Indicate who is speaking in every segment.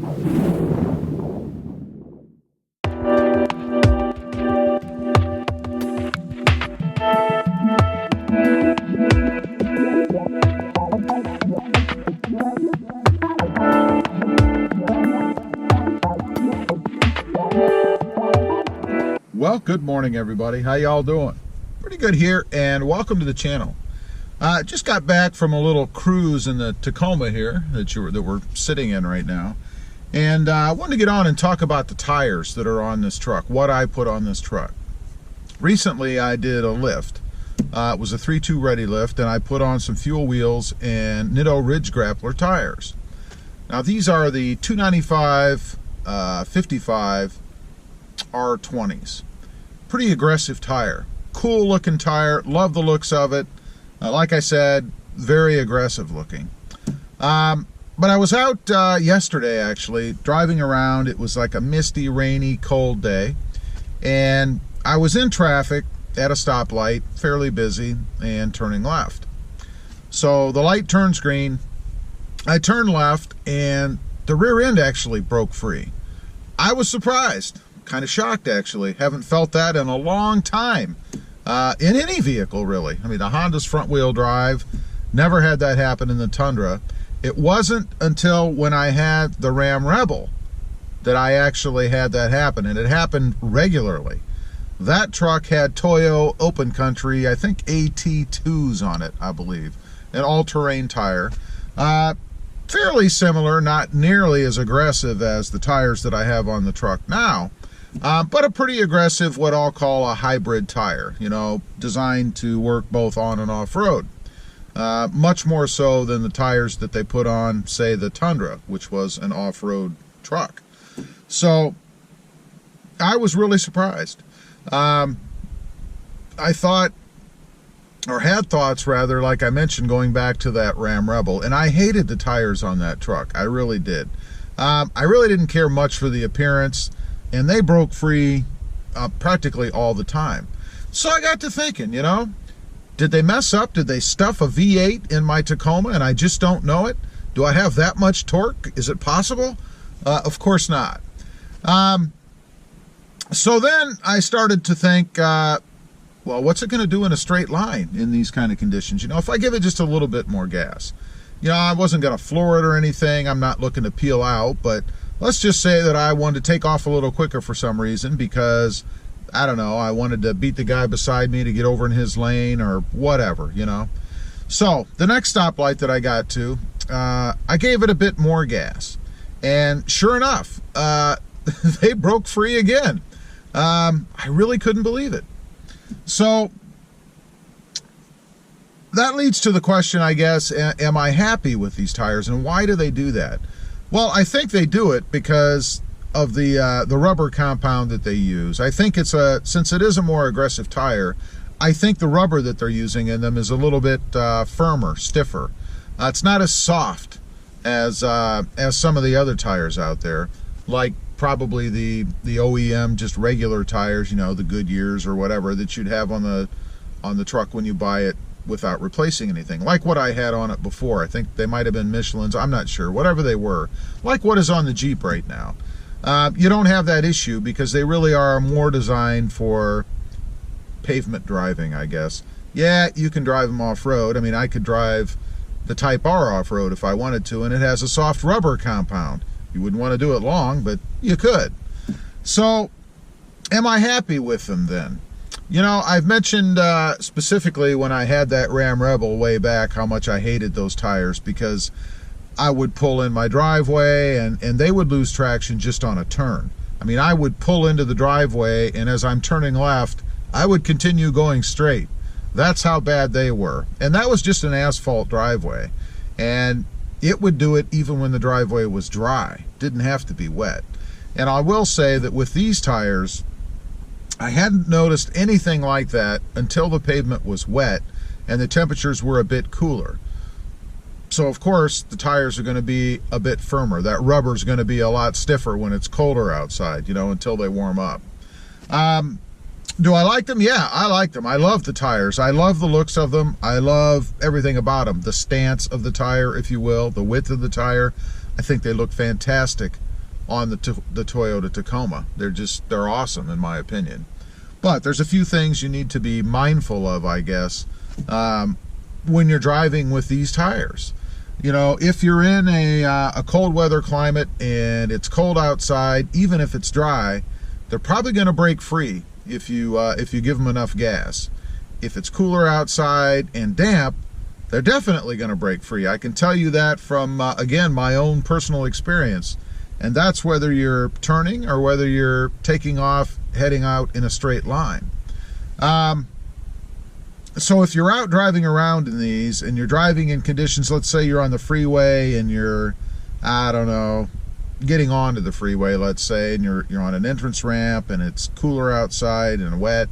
Speaker 1: Well, good morning, everybody. How y'all doing? Pretty good here, and welcome to the channel. Just got back from a little cruise in the Tacoma here that we're sitting in right now, and I wanted to get on and talk about the tires that are on this truck, what I put on this truck. Recently, I did a lift. It was a 3.2 ready lift, and I put on some fuel wheels and Nitto Ridge Grappler tires. Now, these are the 295 55 R20s. Pretty aggressive tire, cool looking tire, love the looks of it. Like I said, very aggressive looking. But I was out yesterday actually driving around. It was like a misty, rainy, cold day, and I was in traffic at a stoplight, fairly busy, and turning left. So the light turns green, I turned left, and the rear end actually broke free. I was surprised. Kind of shocked, actually. Haven't felt that in a long time in any vehicle, really. I mean, the Honda's front-wheel drive, never had that happen in the Tundra. It wasn't until when I had the Ram Rebel that I actually had that happen, and it happened regularly. That truck had Toyo Open Country, I think AT2s on it, I believe, an all-terrain tire. Fairly similar, not nearly as aggressive as the tires that I have on the truck now. But a pretty aggressive, what I'll call a hybrid tire, you know, designed to work both on and off-road. Much more so than the tires that they put on, say, the Tundra, which was an off-road truck. So, I was really surprised. I thought, or had thoughts rather, like I mentioned, going back to that Ram Rebel, and I hated the tires on that truck. I really did. I really didn't care much for the appearance, and they broke free practically all the time. So I got to thinking, you know, did they mess up? Did they stuff a V8 in my Tacoma and I just don't know it? Do I have that much torque? Is it possible? Of course not. So then I started to think, well, what's it going to do in a straight line in these kind of conditions? You know, if I give it just a little bit more gas. You know, I wasn't going to floor it or anything. I'm not looking to peel out, but let's just say that I wanted to take off a little quicker for some reason because, I don't know, I wanted to beat the guy beside me to get over in his lane or whatever, you know. So, the next stoplight that I got to, I gave it a bit more gas. And sure enough, they broke free again. I really couldn't believe it. So, that leads to the question, I guess, am I happy with these tires and why do they do that? Well, I think they do it because of the rubber compound that they use. I think it's since it is a more aggressive tire, I think the rubber that they're using in them is a little bit firmer, stiffer. It's not as soft as some of the other tires out there, like probably the OEM just regular tires, you know, the Goodyears or whatever that you'd have on the truck when you buy it without replacing anything, like what I had on it before. I think they might have been Michelin's, I'm not sure, whatever they were, like what is on the Jeep right now. You don't have that issue because they really are more designed for pavement driving, I guess. Yeah, you can drive them off-road. I mean, I could drive the Type R off-road if I wanted to, and it has a soft rubber compound. You wouldn't want to do it long, but you could. So, am I happy with them then? You know, I've mentioned specifically when I had that Ram Rebel way back how much I hated those tires because I would pull in my driveway and they would lose traction just on a turn. I mean, I would pull into the driveway and as I'm turning left, I would continue going straight. That's how bad they were. And that was just an asphalt driveway. And it would do it even when the driveway was dry. Didn't have to be wet. And I will say that with these tires, I hadn't noticed anything like that until the pavement was wet and the temperatures were a bit cooler. So of course the tires are going to be a bit firmer. That rubber is going to be a lot stiffer when it's colder outside, you know, until they warm up. Do I like them? Yeah, I like them. I love the tires. I love the looks of them. I love everything about them. The stance of the tire, if you will, the width of the tire. I think they look fantastic on the Toyota Tacoma. They're awesome in my opinion. But there's a few things you need to be mindful of, I guess, when you're driving with these tires. You know, if you're in a cold weather climate and it's cold outside, even if it's dry, they're probably going to break free if you give them enough gas. If it's cooler outside and damp, they're definitely going to break free. I can tell you that from, again, my own personal experience. And that's whether you're turning or whether you're taking off, heading out in a straight line. So if you're out driving around in these and you're driving in conditions, let's say you're on the freeway and you're, I don't know, getting onto the freeway, let's say, and you're on an entrance ramp and it's cooler outside and wet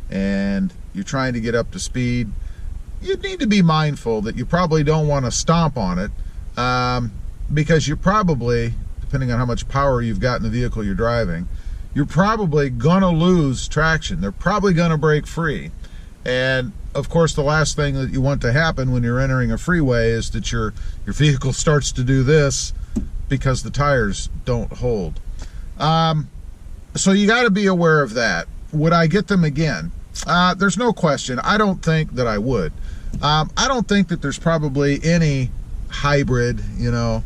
Speaker 1: and you're trying to get up to speed, you need to be mindful that you probably don't want to stomp on it, because you're probably, depending on how much power you've got in the vehicle you're driving, you're probably gonna lose traction. They're probably gonna break free. And of course, the last thing that you want to happen when you're entering a freeway is that your vehicle starts to do this because the tires don't hold. So you got to be aware of that. Would I get them again? There's no question. I don't think that I would. I don't think that there's probably any hybrid, you know,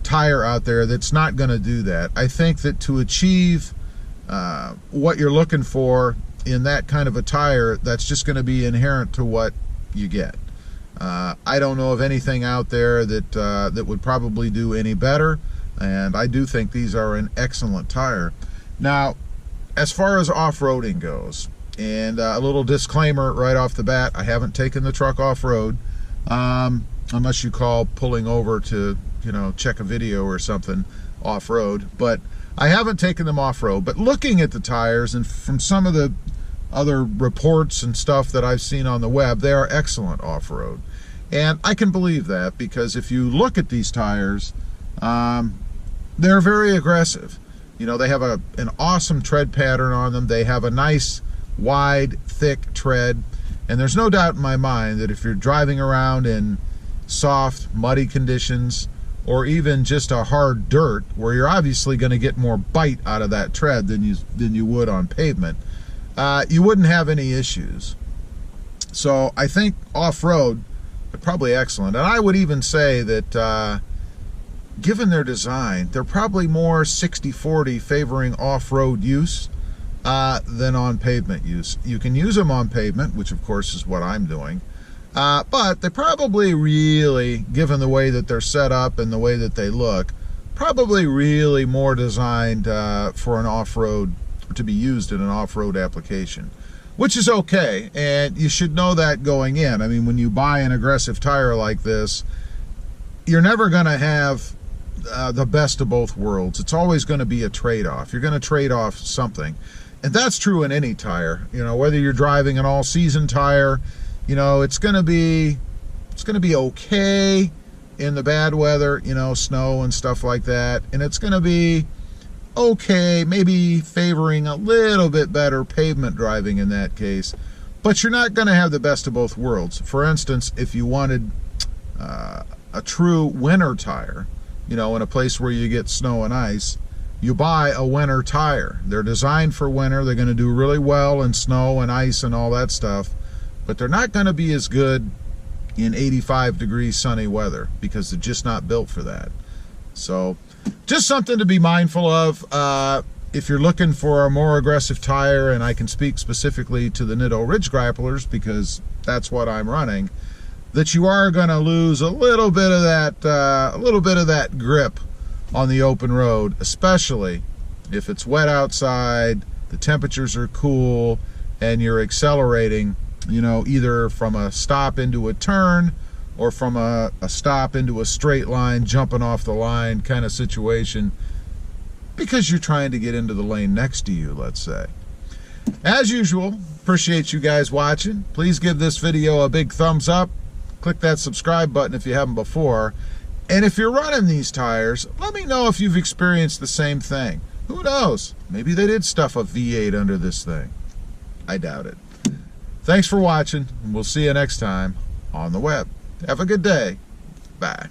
Speaker 1: tire out there that's not going to do that. I think that to achieve what you're looking for in that kind of a tire, that's just going to be inherent to what you get. I don't know of anything out there that would probably do any better, and I do think these are an excellent tire. Now, as far as off-roading goes, and a little disclaimer right off the bat, I haven't taken the truck off-road, unless you call pulling over to, you know, check a video or something off-road, but I haven't taken them off-road. But looking at the tires and from some of the other reports and stuff that I've seen on the web, they are excellent off-road. And I can believe that, because if you look at these tires, they're very aggressive. You know, they have an awesome tread pattern on them. They have a nice, wide, thick tread. And there's no doubt in my mind that if you're driving around in soft, muddy conditions, or even just a hard dirt, where you're obviously going to get more bite out of that tread than you would on pavement, you wouldn't have any issues. So I think off-road, they're probably excellent. And I would even say that given their design, they're probably more 60-40 favoring off-road use than on pavement use. You can use them on pavement, which of course is what I'm doing, but they probably really, given the way that they're set up and the way that they look, probably really more designed for an off-road, to be used in an off-road application, which is okay, and you should know that going in. I mean, when you buy an aggressive tire like this, you're never going to have the best of both worlds. It's always going to be a trade-off. You're going to trade off something, and that's true in any tire. You know, whether you're driving an all-season tire, you know, it's going to be okay in the bad weather, you know, snow and stuff like that, and it's going to be okay, maybe favoring a little bit better pavement driving in that case, but you're not going to have the best of both worlds. For instance, if you wanted a true winter tire, you know, in a place where you get snow and ice, you buy a winter tire. They're designed for winter. They're going to do really well in snow and ice and all that stuff, but they're not going to be as good in 85-degree sunny weather, because they're just not built for that. So just something to be mindful of if you're looking for a more aggressive tire, and I can speak specifically to the Nitto Ridge Grapplers because that's what I'm running, that you are going to lose a little bit of that grip on the open road, especially if it's wet outside, the temperatures are cool, and you're accelerating, you know, either from a stop into a turn or from a stop into a straight line, jumping off the line kind of situation, because you're trying to get into the lane next to you, let's say. As usual, appreciate you guys watching. Please give this video a big thumbs up. Click that subscribe button if you haven't before. And if you're running these tires, let me know if you've experienced the same thing. Who knows? Maybe they did stuff a V8 under this thing. I doubt it. Thanks for watching, and we'll see you next time on the web. Have a good day. Bye.